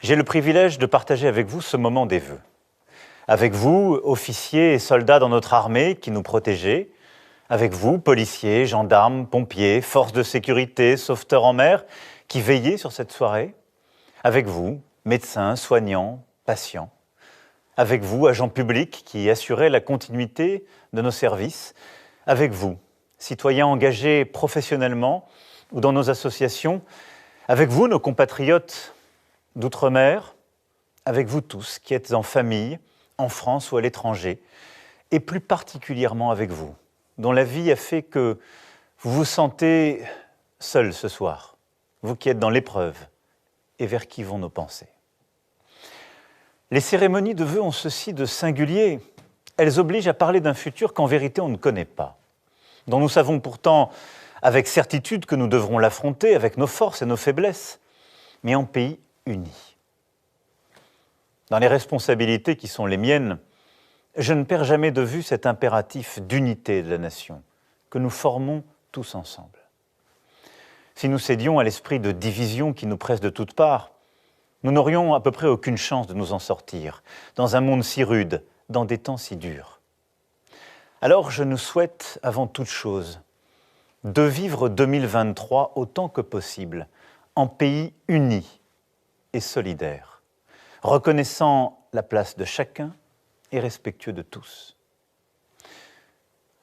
J'ai le privilège de partager avec vous ce moment des vœux. Avec vous, officiers et soldats dans notre armée qui nous protégez, avec vous, policiers, gendarmes, pompiers, forces de sécurité, sauveteurs en mer, qui veillez sur cette soirée, avec vous, médecins, soignants, patients, avec vous, agents publics qui assurez la continuité de nos services, avec vous, citoyens engagés professionnellement ou dans nos associations, avec vous, nos compatriotes d'outre-mer, avec vous tous qui êtes en famille, en France ou à l'étranger, et plus particulièrement avec vous, dont la vie a fait que vous vous sentez seul ce soir, vous qui êtes dans l'épreuve, et vers qui vont nos pensées. Les cérémonies de vœux ont ceci de singulier, elles obligent à parler d'un futur qu'en vérité on ne connaît pas, dont nous savons pourtant avec certitude que nous devrons l'affronter avec nos forces et nos faiblesses, mais en pays unis. Dans les responsabilités qui sont les miennes, je ne perds jamais de vue cet impératif d'unité de la nation que nous formons tous ensemble. Si nous cédions à l'esprit de division qui nous presse de toutes parts, nous n'aurions à peu près aucune chance de nous en sortir, dans un monde si rude, dans des temps si durs. Alors je nous souhaite, avant toute chose, de vivre 2023 autant que possible, en pays uni et solidaire, reconnaissant la place de chacun et respectueux de tous.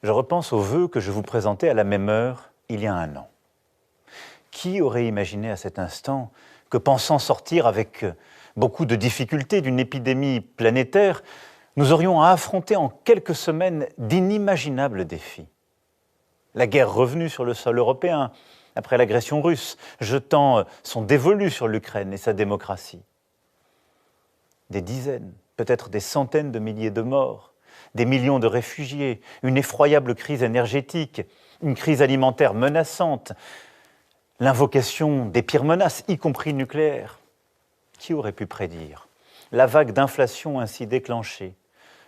Je repense aux vœux que je vous présentais à la même heure il y a un an. Qui aurait imaginé à cet instant que, pensant sortir avec beaucoup de difficultés d'une épidémie planétaire, nous aurions à affronter en quelques semaines d'inimaginables défis. La guerre revenue sur le sol européen, après l'agression russe, jetant son dévolu sur l'Ukraine et sa démocratie. Des dizaines, peut-être des centaines de milliers de morts, des millions de réfugiés, une effroyable crise énergétique, une crise alimentaire menaçante, l'invocation des pires menaces, y compris nucléaires. Qui aurait pu prédire la vague d'inflation ainsi déclenchée,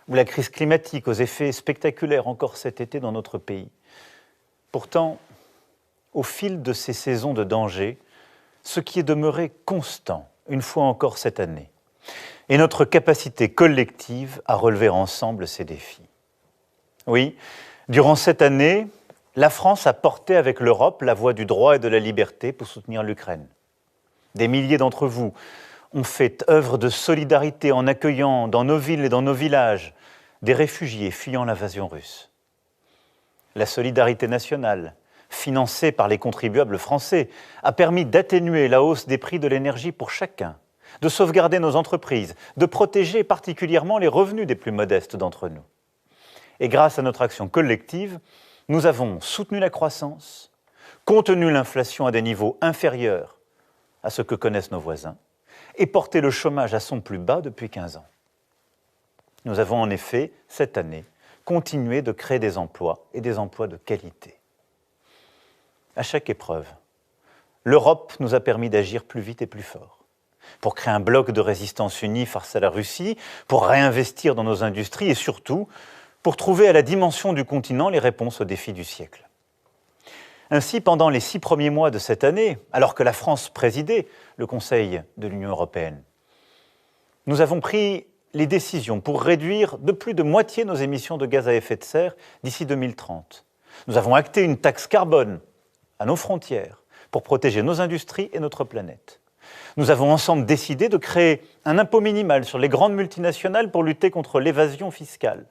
ou la crise climatique aux effets spectaculaires encore cet été dans notre pays? Pourtant, au fil de ces saisons de danger, ce qui est demeuré constant, une fois encore cette année, est notre capacité collective à relever ensemble ces défis. Oui, durant cette année, la France a porté avec l'Europe la voix du droit et de la liberté pour soutenir l'Ukraine. Des milliers d'entre vous ont fait œuvre de solidarité en accueillant dans nos villes et dans nos villages des réfugiés fuyant l'invasion russe. La solidarité nationale, financée par les contribuables français, a permis d'atténuer la hausse des prix de l'énergie pour chacun, de sauvegarder nos entreprises, de protéger particulièrement les revenus des plus modestes d'entre nous. Et grâce à notre action collective, nous avons soutenu la croissance, contenu l'inflation à des niveaux inférieurs à ce que connaissent nos voisins et porté le chômage à son plus bas depuis 15 ans. Nous avons en effet, cette année, continué de créer des emplois et des emplois de qualité. À chaque épreuve, l'Europe nous a permis d'agir plus vite et plus fort, pour créer un bloc de résistance uni face à la Russie, pour réinvestir dans nos industries et surtout, pour trouver à la dimension du continent les réponses aux défis du siècle. Ainsi, pendant les 6 premiers mois de cette année, alors que la France présidait le Conseil de l'Union européenne, nous avons pris les décisions pour réduire de plus de moitié nos émissions de gaz à effet de serre d'ici 2030. Nous avons acté une taxe carbone à nos frontières pour protéger nos industries et notre planète. Nous avons ensemble décidé de créer un impôt minimal sur les grandes multinationales pour lutter contre l'évasion fiscale.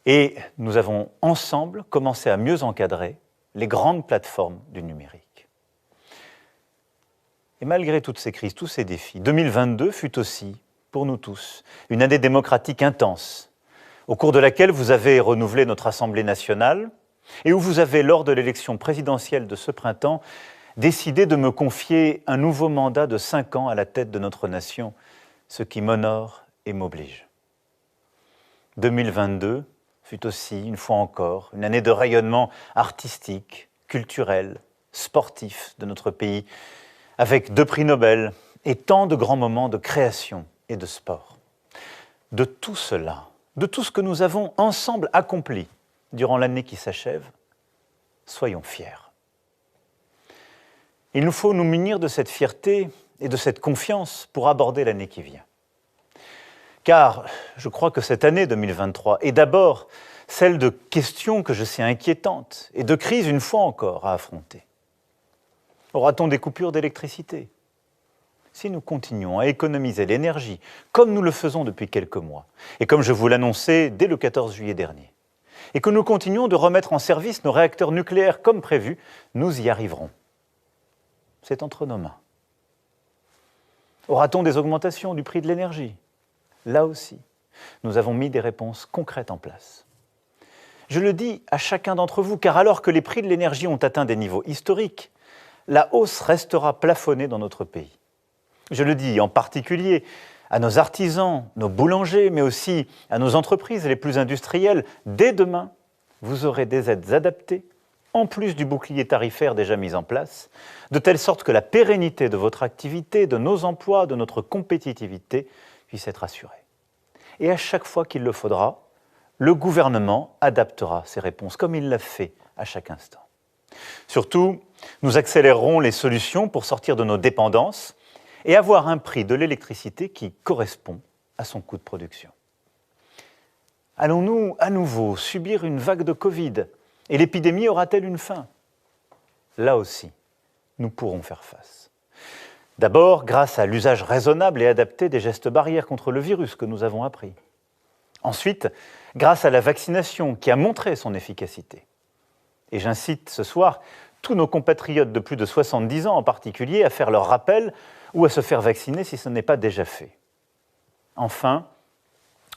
Et nous avons ensemble commencé à mieux encadrer les grandes plateformes du numérique. Et malgré toutes ces crises, tous ces défis, 2022 fut aussi, pour nous tous, une année démocratique intense, au cours de laquelle vous avez renouvelé notre Assemblée nationale et où vous avez, lors de l'élection présidentielle de ce printemps, décidé de me confier un nouveau mandat de 5 ans à la tête de notre nation, ce qui m'honore et m'oblige. 2022 fut aussi, une fois encore, une année de rayonnement artistique, culturel, sportif de notre pays, avec 2 prix Nobel et tant de grands moments de création et de sport. De tout cela, de tout ce que nous avons ensemble accompli durant l'année qui s'achève, soyons fiers. Il nous faut nous munir de cette fierté et de cette confiance pour aborder l'année qui vient. Car je crois que cette année 2023 est d'abord celle de questions que je sais inquiétantes et de crises une fois encore à affronter. Aura-t-on des coupures d'électricité ? Si nous continuons à économiser l'énergie, comme nous le faisons depuis quelques mois, et comme je vous l'annonçais dès le 14 juillet dernier, et que nous continuons de remettre en service nos réacteurs nucléaires comme prévu, nous y arriverons. C'est entre nos mains. Aura-t-on des augmentations du prix de l'énergie ? Là aussi, nous avons mis des réponses concrètes en place. Je le dis à chacun d'entre vous, car alors que les prix de l'énergie ont atteint des niveaux historiques, la hausse restera plafonnée dans notre pays. Je le dis en particulier à nos artisans, nos boulangers, mais aussi à nos entreprises les plus industrielles. Dès demain, vous aurez des aides adaptées, en plus du bouclier tarifaire déjà mis en place, de telle sorte que la pérennité de votre activité, de nos emplois, de notre compétitivité puisse être assurée. Et à chaque fois qu'il le faudra, le gouvernement adaptera ses réponses, comme il l'a fait à chaque instant. Surtout, nous accélérerons les solutions pour sortir de nos dépendances et avoir un prix de l'électricité qui correspond à son coût de production. Allons-nous à nouveau subir une vague de Covid et l'épidémie aura-t-elle une fin ? Là aussi, nous pourrons faire face. D'abord, grâce à l'usage raisonnable et adapté des gestes barrières contre le virus que nous avons appris. Ensuite, grâce à la vaccination qui a montré son efficacité. Et j'incite ce soir tous nos compatriotes de plus de 70 ans en particulier à faire leur rappel ou à se faire vacciner si ce n'est pas déjà fait. Enfin,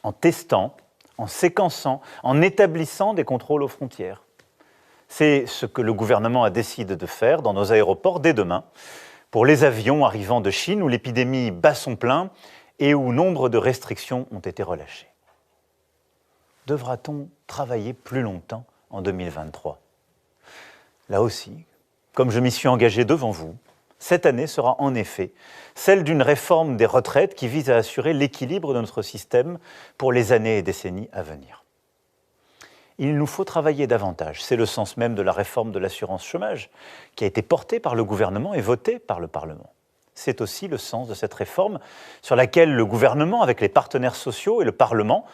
en testant, en séquençant, en établissant des contrôles aux frontières. C'est ce que le gouvernement a décidé de faire dans nos aéroports dès demain, pour les avions arrivant de Chine où l'épidémie bat son plein et où nombre de restrictions ont été relâchées. Devra-t-on travailler plus longtemps en 2023 ? Là aussi, comme je m'y suis engagé devant vous, cette année sera en effet celle d'une réforme des retraites qui vise à assurer l'équilibre de notre système pour les années et décennies à venir. Il nous faut travailler davantage, c'est le sens même de la réforme de l'assurance chômage qui a été portée par le gouvernement et votée par le Parlement. C'est aussi le sens de cette réforme sur laquelle le gouvernement, avec les partenaires sociaux et le Parlement,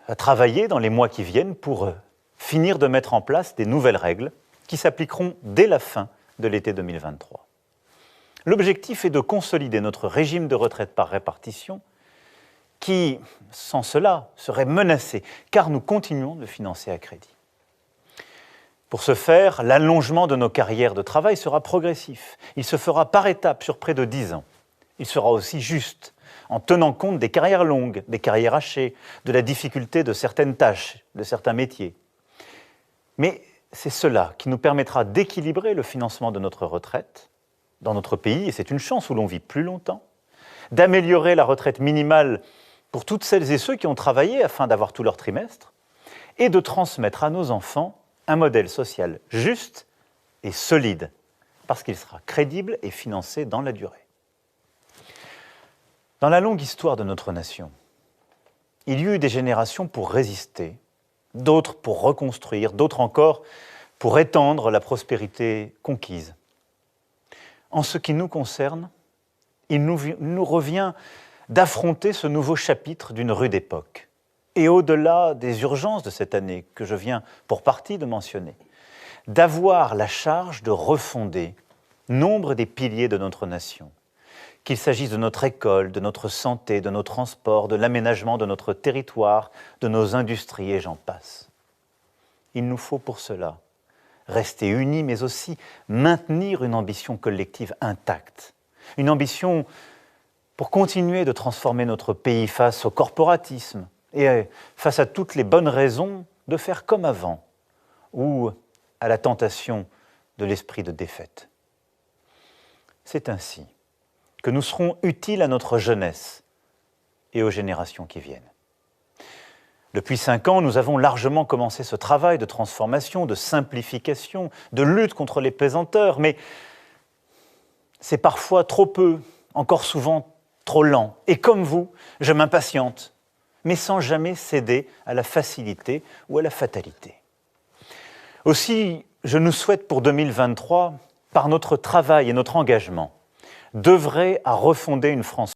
a travaillé dans les mois qui viennent pour finir de mettre en place des nouvelles règles qui s'appliqueront dès la fin de l'été 2023. L'objectif est de consolider notre régime de retraite par répartition qui, sans cela, serait menacé, car nous continuons de le financer à crédit. Pour ce faire, l'allongement de nos carrières de travail sera progressif. Il se fera par étapes sur près de 10 ans. Il sera aussi juste, en tenant compte des carrières longues, des carrières hachées, de la difficulté de certaines tâches, de certains métiers. Mais c'est cela qui nous permettra d'équilibrer le financement de notre retraite dans notre pays, et c'est une chance où l'on vit plus longtemps, d'améliorer la retraite minimale pour toutes celles et ceux qui ont travaillé afin d'avoir tout leur trimestre, et de transmettre à nos enfants un modèle social juste et solide, parce qu'il sera crédible et financé dans la durée. Dans la longue histoire de notre nation, il y eut des générations pour résister, d'autres pour reconstruire, d'autres encore pour étendre la prospérité conquise. En ce qui nous concerne, il nous revient d'affronter ce nouveau chapitre d'une rude époque. Et au-delà des urgences de cette année, que je viens pour partie de mentionner, d'avoir la charge de refonder nombre des piliers de notre nation, qu'il s'agisse de notre école, de notre santé, de nos transports, de l'aménagement de notre territoire, de nos industries, et j'en passe. Il nous faut pour cela rester unis, mais aussi maintenir une ambition collective intacte. Une ambition pour continuer de transformer notre pays face au corporatisme et face à toutes les bonnes raisons de faire comme avant, ou à la tentation de l'esprit de défaite. C'est ainsi que nous serons utiles à notre jeunesse et aux générations qui viennent. Depuis 5 ans, nous avons largement commencé ce travail de transformation, de simplification, de lutte contre les pesanteurs, mais c'est parfois trop peu, encore souvent trop lent. Et comme vous, je m'impatiente, mais sans jamais céder à la facilité ou à la fatalité. Aussi, je nous souhaite pour 2023, par notre travail et notre engagement, d'œuvrer à refonder une France